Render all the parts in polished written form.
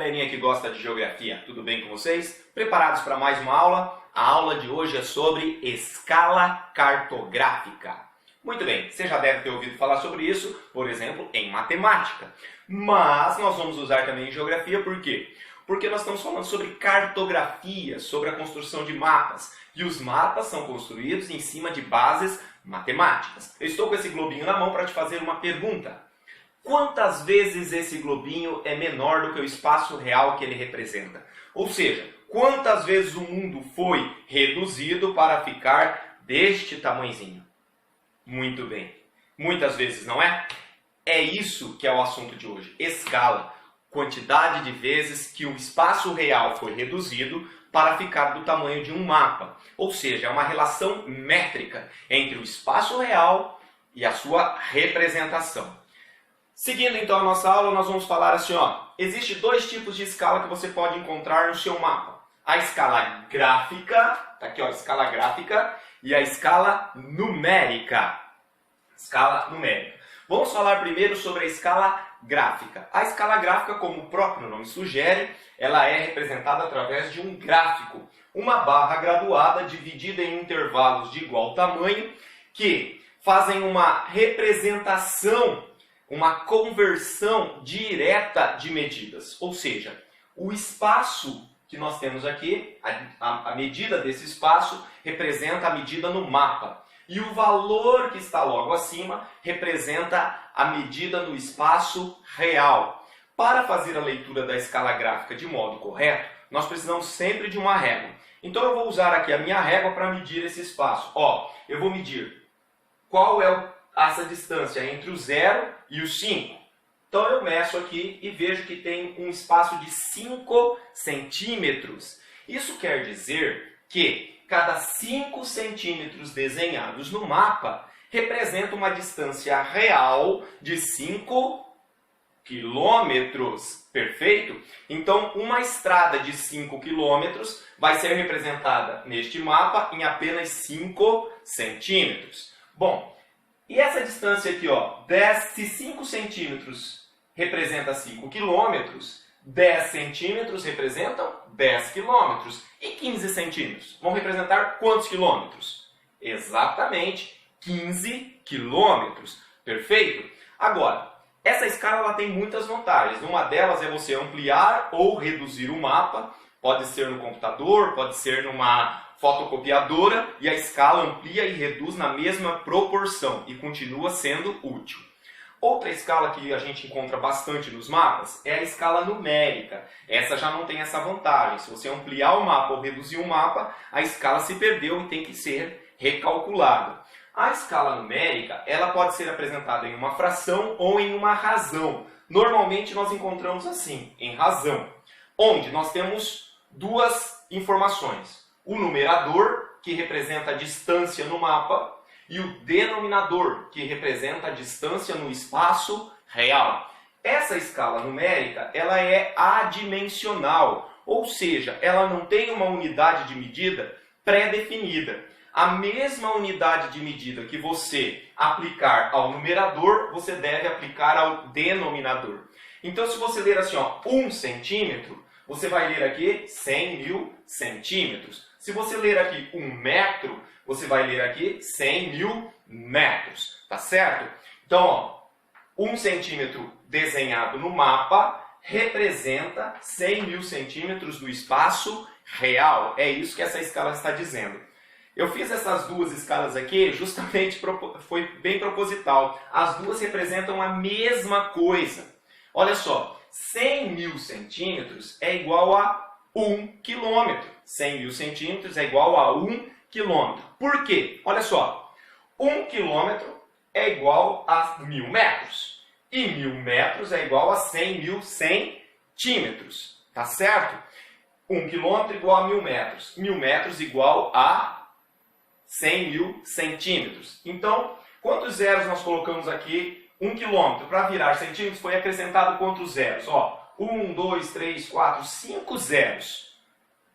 galerinha que gosta de geografia, tudo bem com vocês? Preparados para mais uma aula? A aula de hoje é sobre escala cartográfica. Muito bem, você já deve ter ouvido falar sobre isso, por exemplo, em matemática. Mas nós vamos usar também em geografia, por quê? Porque nós estamos falando sobre cartografia, sobre a construção de mapas. E os mapas são construídos em cima de bases matemáticas. Eu estou com esse globinho na mão para te fazer uma pergunta. Quantas vezes esse globinho é menor do que o espaço real que ele representa? Ou seja, quantas vezes o mundo foi reduzido para ficar deste tamanhozinho? Muito bem. Muitas vezes, não é? É isso que é o assunto de hoje. Escala. Quantidade de vezes que o espaço real foi reduzido para ficar do tamanho de um mapa. Ou seja, é uma relação métrica entre o espaço real e a sua representação. Seguindo então a nossa aula, nós vamos falar assim, existe dois tipos de escala que você pode encontrar no seu mapa. A escala gráfica, tá aqui escala gráfica, e a escala numérica. Escala numérica. Vamos falar primeiro sobre a escala gráfica. A escala gráfica, como o próprio nome sugere, ela é representada através de um gráfico. Uma barra graduada dividida em intervalos de igual tamanho que fazem uma representação, uma conversão direta de medidas. Ou seja, o espaço que nós temos aqui, a medida desse espaço, representa a medida no mapa. E o valor que está logo acima representa a medida no espaço real. Para fazer a leitura da escala gráfica de modo correto, nós precisamos sempre de uma régua. Então eu vou usar aqui a minha régua para medir esse espaço. Eu vou medir qual é essa distância entre o 0 e o 5. Então eu meço aqui e vejo que tem um espaço de 5 centímetros. Isso quer dizer que cada 5 centímetros desenhados no mapa representa uma distância real de 5 quilômetros. Perfeito? Então, uma estrada de 5 quilômetros vai ser representada neste mapa em apenas 5 centímetros. Bom, e essa distância aqui, se 5 centímetros representa 5 quilômetros, 10 centímetros representam 10 quilômetros. E 15 centímetros vão representar quantos quilômetros? Exatamente 15 quilômetros. Perfeito? Agora, essa escala ela tem muitas vantagens. Uma delas é você ampliar ou reduzir o mapa. Pode ser no computador, pode ser numa fotocopiadora. E a escala amplia e reduz na mesma proporção e continua sendo útil. Outra escala que a gente encontra bastante nos mapas é a escala numérica. Essa já não tem essa vantagem. Se você ampliar o mapa ou reduzir o mapa, a escala se perdeu e tem que ser recalculada. A escala numérica ela pode ser apresentada em uma fração ou em uma razão. Normalmente nós encontramos assim, em razão, onde nós temos duas informações. O numerador, que representa a distância no mapa, e o denominador, que representa a distância no espaço real. Essa escala numérica ela é adimensional, ou seja, ela não tem uma unidade de medida pré-definida. A mesma unidade de medida que você aplicar ao numerador, você deve aplicar ao denominador. Então, se você ler assim, 1 centímetro, você vai ler aqui 100.000 centímetros. Se você ler aqui 1 metro, você vai ler aqui 100.000 metros, tá certo? Então, 1 centímetro desenhado no mapa representa 100.000 centímetros do espaço real. É isso que essa escala está dizendo. Eu fiz essas duas escalas aqui justamente, foi bem proposital. As duas representam a mesma coisa. Olha só, 100.000 centímetros é igual a 1 quilômetro. 100.000 centímetros é igual a 1 quilômetro. Por quê? Olha só, 1 quilômetro é igual a 1.000 metros. E 1.000 metros é igual a 100.000 centímetros. Tá certo? 1 quilômetro igual a 1.000 metros. 1.000 metros igual a 100.000 centímetros. Então, quantos zeros nós colocamos aqui? 1 quilômetro. Para virar centímetros foi acrescentado quantos zeros? 1, 2, 3, 4, 5 zeros.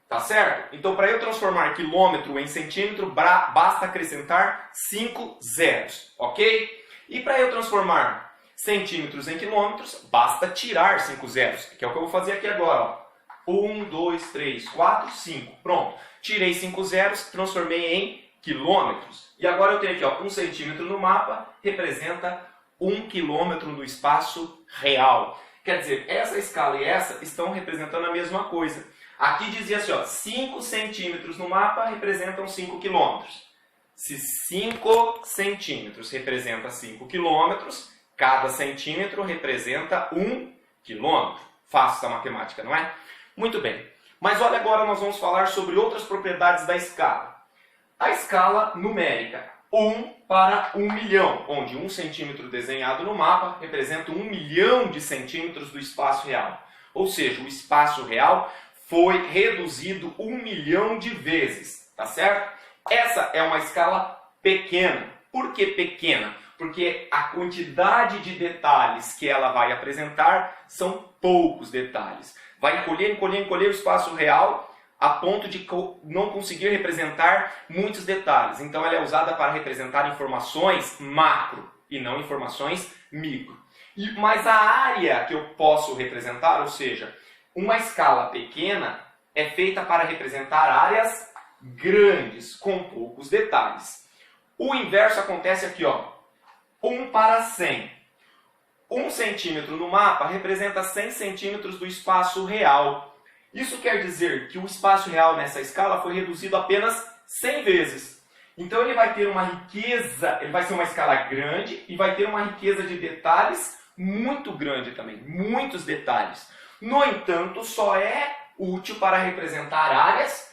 Tá certo? Então, para eu transformar quilômetro em centímetro, basta acrescentar 5 zeros, ok? E para eu transformar centímetros em quilômetros, basta tirar 5 zeros, que é o que eu vou fazer aqui agora. 1, 2, 3, 4, 5. Pronto. Tirei 5 zeros, transformei em quilômetros. E agora eu tenho aqui, ó, 1 centímetro no mapa representa 1 quilômetro no espaço real. Quer dizer, essa escala e essa estão representando a mesma coisa. Aqui dizia assim, ó, 5 centímetros no mapa representam 5 quilômetros. Se 5 centímetros representa 5 quilômetros, cada centímetro representa 1 quilômetro. Fácil essa matemática, não é? Muito bem. Mas olha, agora nós vamos falar sobre outras propriedades da escala. A escala numérica, 1 para 1 milhão, onde 1 centímetro desenhado no mapa representa 1 milhão de centímetros do espaço real. Ou seja, o espaço real foi reduzido 1 milhão de vezes, tá certo? Essa é uma escala pequena. Por que pequena? Porque a quantidade de detalhes que ela vai apresentar são poucos detalhes. Vai encolher o espaço real a ponto de não conseguir representar muitos detalhes. Então ela é usada para representar informações macro e não informações micro. Mas a área que eu posso representar, ou seja, uma escala pequena, é feita para representar áreas grandes, com poucos detalhes. O inverso acontece aqui, ó. 1 para 100. 1 centímetro no mapa representa 100 centímetros do espaço real. Isso quer dizer que o espaço real nessa escala foi reduzido apenas 100 vezes. Então ele vai ter uma riqueza, ele vai ser uma escala grande e vai ter uma riqueza de detalhes muito grande também, muitos detalhes. No entanto, só é útil para representar áreas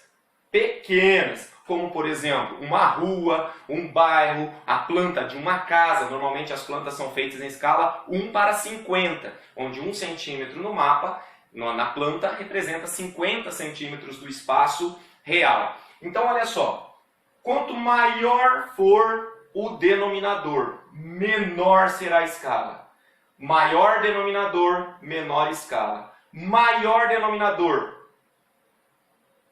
pequenas, como por exemplo, uma rua, um bairro, a planta de uma casa. Normalmente as plantas são feitas em escala 1 para 50, onde 1 centímetro no mapa, na planta, representa 50 centímetros do espaço real. Então olha só, quanto maior for o denominador, menor será a escala. Maior denominador, menor escala. Maior denominador,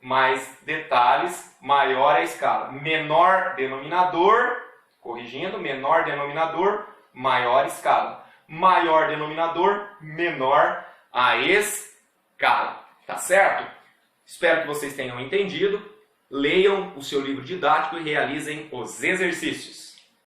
mais detalhes, maior a escala. Menor denominador, corrigindo, menor denominador, maior escala. Maior denominador, menor a escala. Tá certo? Espero que vocês tenham entendido. Leiam o seu livro didático e realizem os exercícios.